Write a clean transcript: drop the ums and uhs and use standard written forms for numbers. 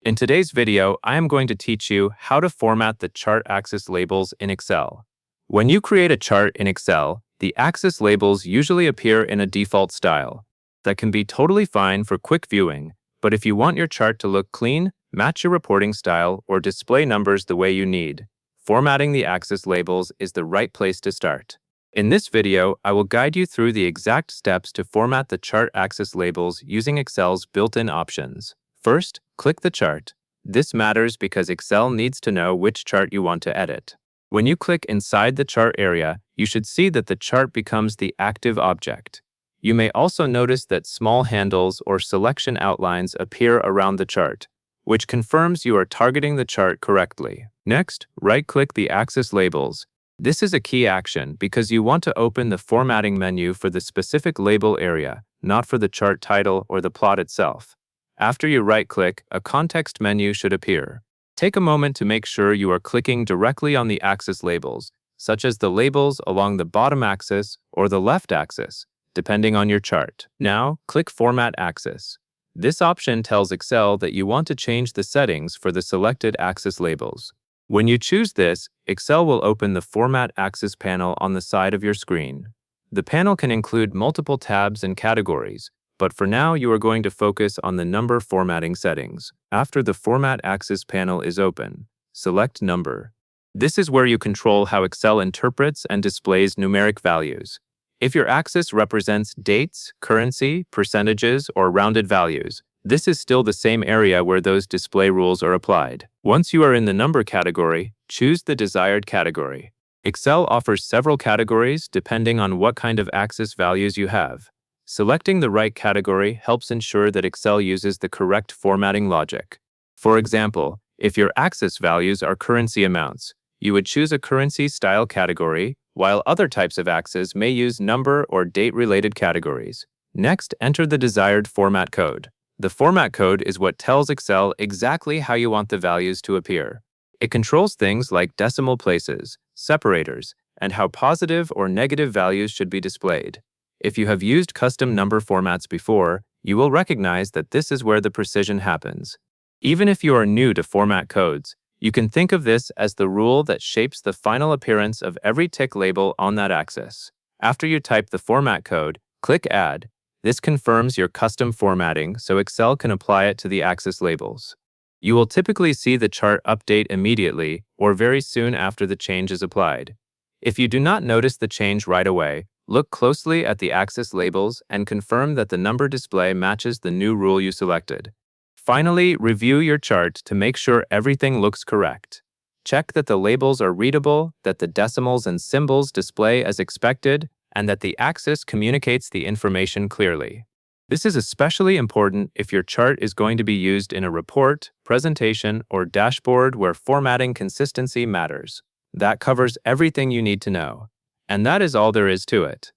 In today's video, I am going to teach you how to format the chart axis labels in Excel. When you create a chart in Excel, the axis labels usually appear in a default style. That can be totally fine for quick viewing, but if you want your chart to look clean, match your reporting style, or display numbers the way you need, formatting the axis labels is the right place to start. In this video, I will guide you through the exact steps to format the chart axis labels using Excel's built-in options. First, click the chart. This matters because Excel needs to know which chart you want to edit. When you click inside the chart area, you should see that the chart becomes the active object. You may also notice that small handles or selection outlines appear around the chart, which confirms you are targeting the chart correctly. Next, right-click the axis labels. This is a key action because you want to open the formatting menu for the specific label area, not for the chart title or the plot itself. After you right-click, a context menu should appear. Take a moment to make sure you are clicking directly on the axis labels, such as the labels along the bottom axis or the left axis, depending on your chart. Now, click Format Axis. This option tells Excel that you want to change the settings for the selected axis labels. When you choose this, Excel will open the Format Axis panel on the side of your screen. The panel can include multiple tabs and categories, but for now you are going to focus on the number formatting settings. After the Format Axis panel is open, select Number. This is where you control how Excel interprets and displays numeric values. If your axis represents dates, currency, percentages, or rounded values, this is still the same area where those display rules are applied. Once you are in the number category, choose the desired category. Excel offers several categories depending on what kind of axis values you have. Selecting the right category helps ensure that Excel uses the correct formatting logic. For example, if your axis values are currency amounts, you would choose a currency style category, while other types of axes may use number or date-related categories. Next, enter the desired format code. The format code is what tells Excel exactly how you want the values to appear. It controls things like decimal places, separators, and how positive or negative values should be displayed. If you have used custom number formats before, you will recognize that this is where the precision happens. Even if you are new to format codes, you can think of this as the rule that shapes the final appearance of every tick label on that axis. After you type the format code, click Add. This confirms your custom formatting so Excel can apply it to the axis labels. You will typically see the chart update immediately or very soon after the change is applied. If you do not notice the change right away, look closely at the axis labels and confirm that the number display matches the new rule you selected. Finally, review your chart to make sure everything looks correct. Check that the labels are readable, that the decimals and symbols display as expected, and that the axis communicates the information clearly. This is especially important if your chart is going to be used in a report, presentation, or dashboard where formatting consistency matters. That covers everything you need to know. And that is all there is to it.